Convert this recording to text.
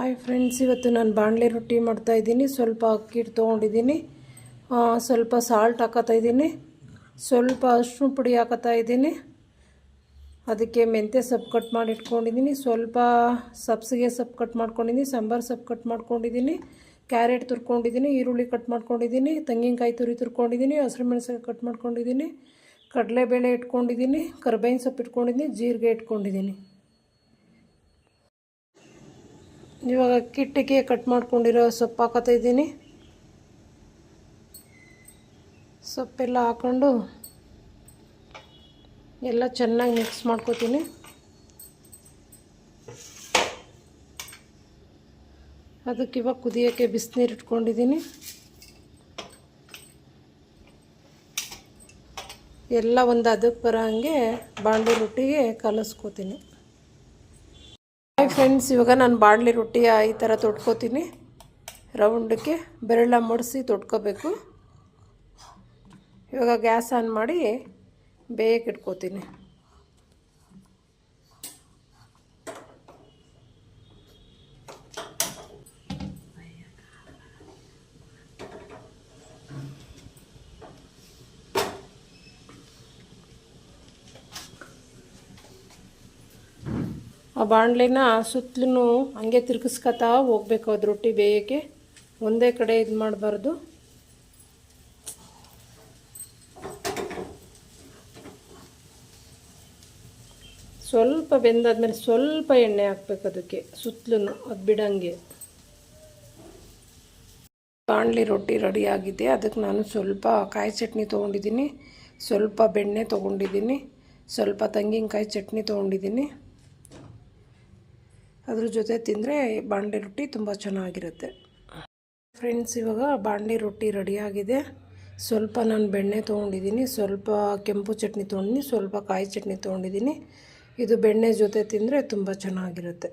Hi friends, ಇವತ್ತು ನಾನು ಬಾಣಲೆ ರೊಟ್ಟಿ ಮಾಡ್ತಾಯಿದ್ದೀನಿ. ಸ್ವಲ್ಪ ಅಕ್ಕಿ ಹಿಟ್ಟು ತೊಗೊಂಡಿದ್ದೀನಿ, ಸ್ವಲ್ಪ ಸಾಲ್ಟ್ ಹಾಕತ್ತಾಯಿದ್ದೀನಿ, ಸ್ವಲ್ಪ ಅರಿಶಿನ ಪುಡಿ ಹಾಕತ್ತಾಯಿದ್ದೀನಿ. ಅದಕ್ಕೆ ಮೆಂತ್ಯ ಸೊಪ್ಪು ಕಟ್ ಮಾಡಿ ಇಟ್ಕೊಂಡಿದ್ದೀನಿ, ಸ್ವಲ್ಪ ಸಬ್ಸಿಗೆ ಸೊಪ್ಪು ಕಟ್ ಮಾಡ್ಕೊಂಡಿದ್ದೀನಿ, ಸಾಂಬಾರು ಸೊಪ್ಪು ಕಟ್ ಮಾಡ್ಕೊಂಡಿದ್ದೀನಿ, ಕ್ಯಾರೆಟ್ ತುರ್ಕೊಂಡಿದ್ದೀನಿ, ಈರುಳ್ಳಿ ಕಟ್ ಮಾಡ್ಕೊಂಡಿದ್ದೀನಿ, ತೆಂಗಿನಕಾಯಿ ತುರ್ಕೊಂಡಿದ್ದೀನಿ, ಹಸಿರು ಮೆಣಸಿನಕಾಯಿ ಕಟ್ ಮಾಡ್ಕೊಂಡಿದ್ದೀನಿ, ಕಡಲೆಬೇಳೆ ಇಟ್ಕೊಂಡಿದ್ದೀನಿ, ಕರ್ಬೇವಿನ ಸೊಪ್ಪು ಇಟ್ಕೊಂಡಿದ್ದೀನಿ, ಜೀರಿಗೆ ಇಟ್ಕೊಂಡಿದ್ದೀನಿ. ಇವಾಗ ಕಿಟ್ಟಿಗೆ ಕಟ್ ಮಾಡ್ಕೊಂಡಿರೋ ಸೊಪ್ಪು ಹಾಕತ್ತಾಯಿದ್ದೀನಿ. ಸೊಪ್ಪೆಲ್ಲ ಹಾಕ್ಕೊಂಡು ಎಲ್ಲ ಚೆನ್ನಾಗಿ ಮಿಕ್ಸ್ ಮಾಡ್ಕೊತೀನಿ. ಅದಕ್ಕೆ ಇವಾಗ ಕುದಿಯೋಕ್ಕೆ ಬಿಸಿನೀರು ಇಟ್ಕೊಂಡಿದ್ದೀನಿ. ಎಲ್ಲ ಒಂದು ಅದಕ್ಕೆ ಬರೋ ಹಾಗೆ ಬಾಣಲೆ ರೊಟ್ಟಿಗೆ ಕಲಿಸ್ಕೋತೀನಿ. ಹಾಯ್ ಫ್ರೆಂಡ್ಸ್, ಇವಾಗ ನಾನು ಬಾಣಲೆ ರೊಟ್ಟಿ ಈ ಥರ ತೊಟ್ಕೋತೀನಿ. ರೌಂಡಕ್ಕೆ ಬೆರಳ ಮಡಿಸಿ ತೊಟ್ಕೋಬೇಕು. ಇವಾಗ ಗ್ಯಾಸ್ ಆನ್ ಮಾಡಿ ಬೇಯಕ್ಕೆ ಇಟ್ಕೋತೀನಿ. ಆ ಬಾಣಲೆನ ಸುತ್ತಲೂ ಹಂಗೆ ತಿರ್ಗಿಸ್ಕೊತಾ ಹೋಗ್ಬೇಕು. ಅದು ರೊಟ್ಟಿ ಬೇಯೋಕ್ಕೆ ಒಂದೇ ಕಡೆ ಇದು ಮಾಡಬಾರ್ದು. ಸ್ವಲ್ಪ ಬೆಂದಾದ್ಮೇಲೆ ಸ್ವಲ್ಪ ಎಣ್ಣೆ ಹಾಕ್ಬೇಕು ಅದಕ್ಕೆ ಸುತ್ತಲೂ, ಅದು ಬಿಡಂಗೆ. ಬಾಣಲೆ ರೊಟ್ಟಿ ರೆಡಿ ಆಗಿದೆ. ಅದಕ್ಕೆ ನಾನು ಸ್ವಲ್ಪ ಕಾಯಿ ಚಟ್ನಿ ತೊಗೊಂಡಿದ್ದೀನಿ, ಸ್ವಲ್ಪ ಬೆಣ್ಣೆ ತೊಗೊಂಡಿದ್ದೀನಿ, ಸ್ವಲ್ಪ ತೆಂಗಿನಕಾಯಿ ಚಟ್ನಿ ತೊಗೊಂಡಿದ್ದೀನಿ. ಅದ್ರ ಜೊತೆ ತಿಂದರೆ ಬಾಣಲೆ ರೊಟ್ಟಿ ತುಂಬ ಚೆನ್ನಾಗಿರುತ್ತೆ. ಫ್ರೆಂಡ್ಸ್, ಇವಾಗ ಬಾಣಲೆ ರೊಟ್ಟಿ ರೆಡಿಯಾಗಿದೆ. ಸ್ವಲ್ಪ ನಾನು ಬೆಣ್ಣೆ ತೊಗೊಂಡಿದ್ದೀನಿ, ಸ್ವಲ್ಪ ಕೆಂಪು ಚಟ್ನಿ ತೊಗೊಂಡಿದ್ದೀನಿ, ಸ್ವಲ್ಪ ಕಾಯಿ ಚಟ್ನಿ ತೊಗೊಂಡಿದ್ದೀನಿ. ಇದು ಬೆಣ್ಣೆ ಜೊತೆ ತಿಂದರೆ ತುಂಬ ಚೆನ್ನಾಗಿರುತ್ತೆ.